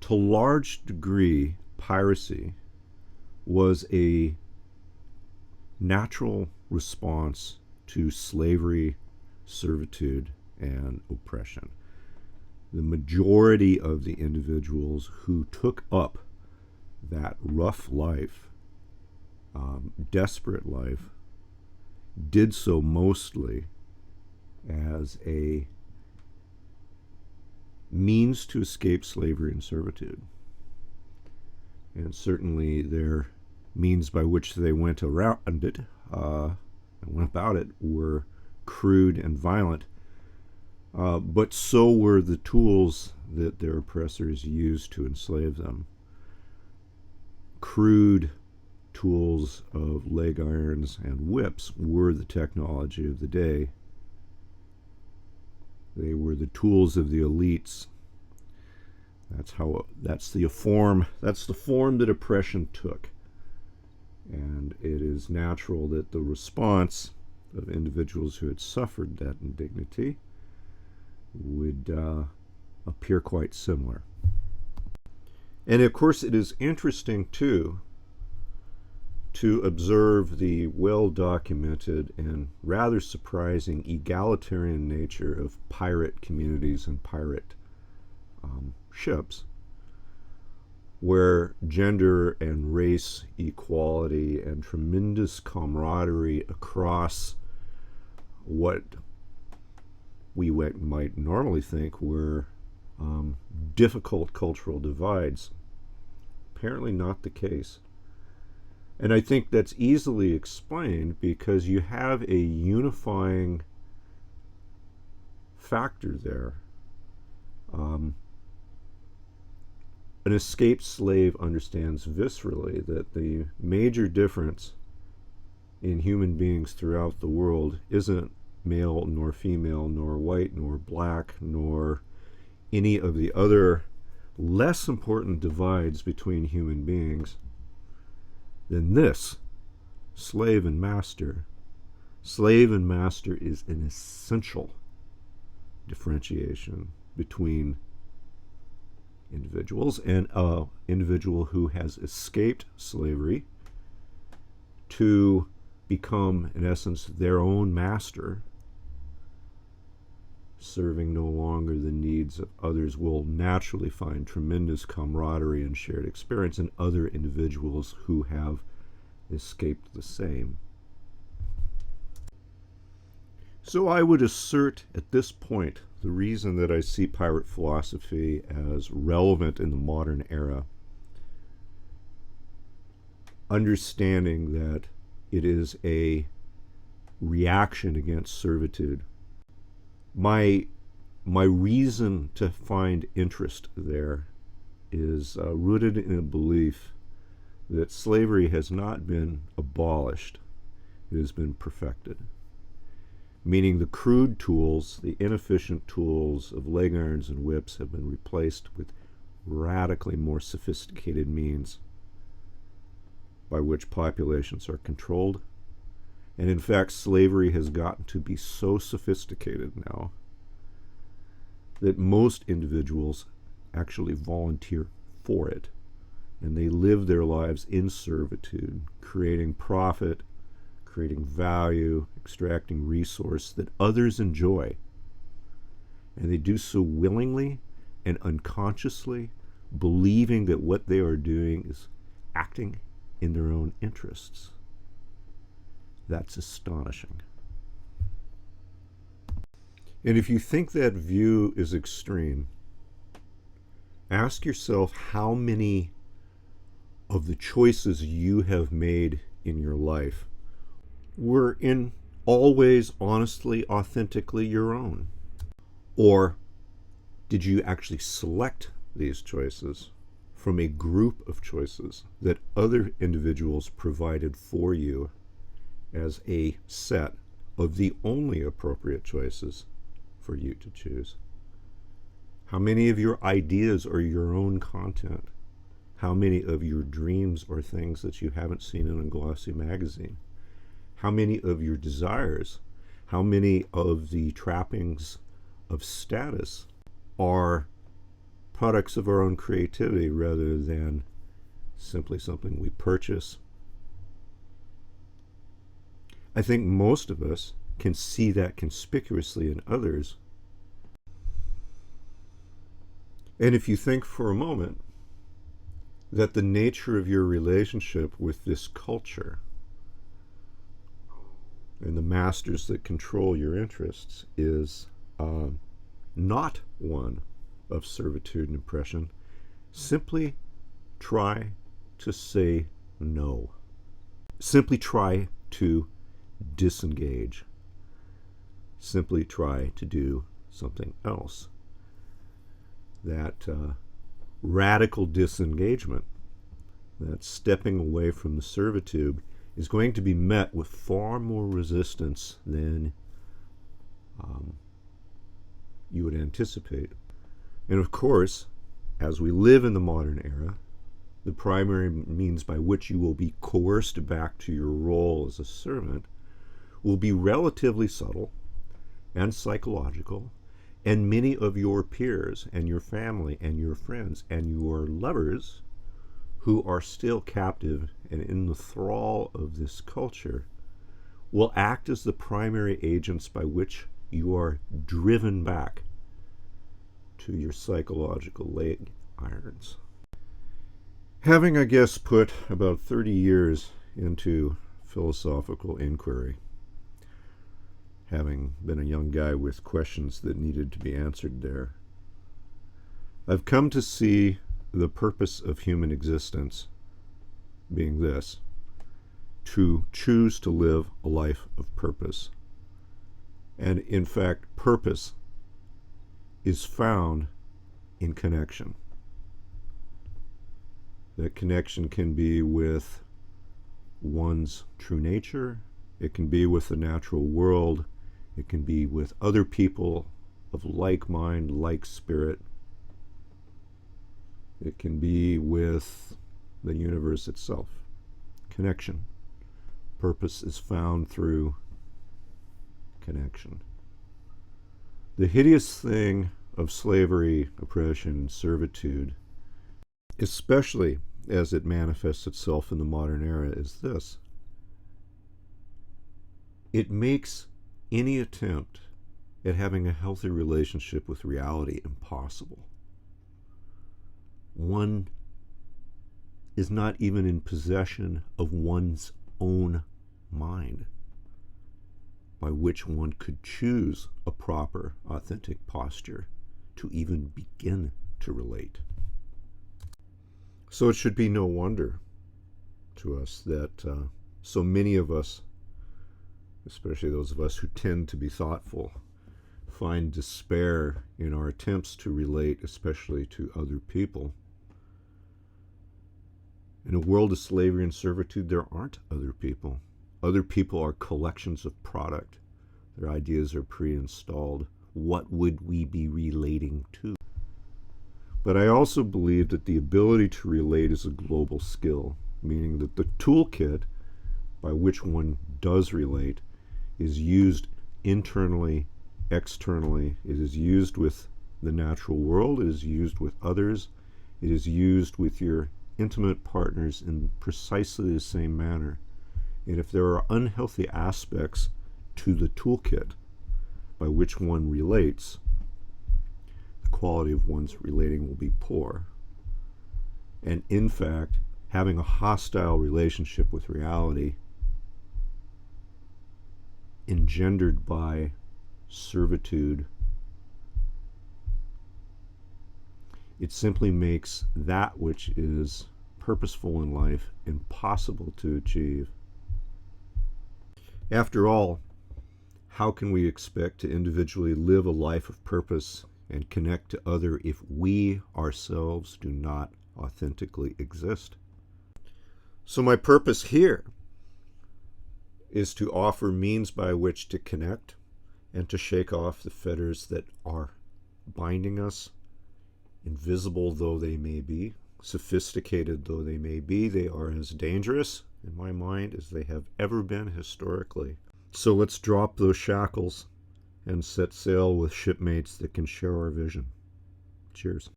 To a large degree, piracy was a natural response to slavery, servitude, and oppression. The majority of the individuals who took up that rough life, desperate life, did so mostly as a means to escape slavery and servitude. And certainly their means by which they went around it and went about it were crude and violent, but so were the tools that their oppressors used to enslave them. Crude tools of leg irons and whips were the technology of the day. They were the tools of the elites. That's the form that oppression took. And it is natural that the response of individuals who had suffered that indignity would appear quite similar. And of course, it is interesting too to observe the well-documented and rather surprising egalitarian nature of pirate communities and pirate ships, where gender and race equality and tremendous camaraderie across what we might normally think were difficult cultural divides. Apparently not the case. And I think that's easily explained because you have a unifying factor there. An escaped slave understands viscerally that the major difference in human beings throughout the world isn't male nor female, nor white nor black, nor any of the other less important divides between human beings than this: slave and master. Slave and master is an essential differentiation between individuals, and an individual who has escaped slavery to become, in essence, their own master, serving no longer the needs of others, will naturally find tremendous camaraderie and shared experience in other individuals who have escaped the same. So I would assert at this point the reason that I see pirate philosophy as relevant in the modern era, understanding that it is a reaction against servitude. My reason to find interest there is rooted in a belief that slavery has not been abolished, it has been perfected. Meaning the crude tools, the inefficient tools of leg irons and whips have been replaced with radically more sophisticated means by which populations are controlled. And in fact, slavery has gotten to be so sophisticated now that most individuals actually volunteer for it. And they live their lives in servitude, creating profit, creating value, extracting resource that others enjoy. And they do so willingly and unconsciously, believing that what they are doing is acting in their own interests. That's astonishing. And if you think that view is extreme, ask yourself how many of the choices you have made in your life were in always honestly, authentically your own? Or did you actually select these choices from a group of choices that other individuals provided for you as a set of the only appropriate choices for you to choose? How many of your ideas are your own content? How many of your dreams are things that you haven't seen in a glossy magazine? How many of your desires, how many of the trappings of status are products of our own creativity rather than simply something we purchase. I think most of us can see that conspicuously in others. And if you think for a moment that the nature of your relationship with this culture and the masters that control your interests is not one of servitude and oppression, simply try to say no. Simply try to disengage. Simply try to do something else. That radical disengagement, that stepping away from the servitude, is going to be met with far more resistance than you would anticipate. And of course, as we live in the modern era, the primary means by which you will be coerced back to your role as a servant will be relatively subtle and psychological, and many of your peers and your family and your friends and your lovers who are still captive and in the thrall of this culture will act as the primary agents by which you are driven back to your psychological leg irons. Having, I guess, put about 30 years into philosophical inquiry, having been a young guy with questions that needed to be answered there, I've come to see the purpose of human existence being this: to choose to live a life of purpose. And in fact, purpose is found in connection. That connection can be with one's true nature, it can be with the natural world, it can be with other people of like mind, like spirit. It can be with the universe itself. Connection. Purpose is found through connection. The hideous thing of slavery, oppression, and servitude, especially as it manifests itself in the modern era, is this: it makes any attempt at having a healthy relationship with reality impossible. One is not even in possession of one's own mind by which one could choose a proper, authentic posture to even begin to relate. So it should be no wonder to us that so many of us, especially those of us who tend to be thoughtful, find despair in our attempts to relate, especially to other people. In a world of slavery and servitude, there aren't other people. Other people are collections of product. Their ideas are pre-installed. What would we be relating to? But I also believe that the ability to relate is a global skill, meaning that the toolkit by which one does relate is used internally, externally. It is used with the natural world. It is used with others. It is used with your intimate partners in precisely the same manner. And if there are unhealthy aspects to the toolkit by which one relates, the quality of one's relating will be poor. And in fact, having a hostile relationship with reality engendered by servitude, it simply makes that which is purposeful in life impossible to achieve. After all, how can we expect to individually live a life of purpose and connect to others if we ourselves do not authentically exist? So my purpose here is to offer means by which to connect and to shake off the fetters that are binding us. Invisible though they may be, sophisticated though they may be, they are as dangerous, in my mind, as they have ever been historically. So let's drop those shackles and set sail with shipmates that can share our vision. Cheers.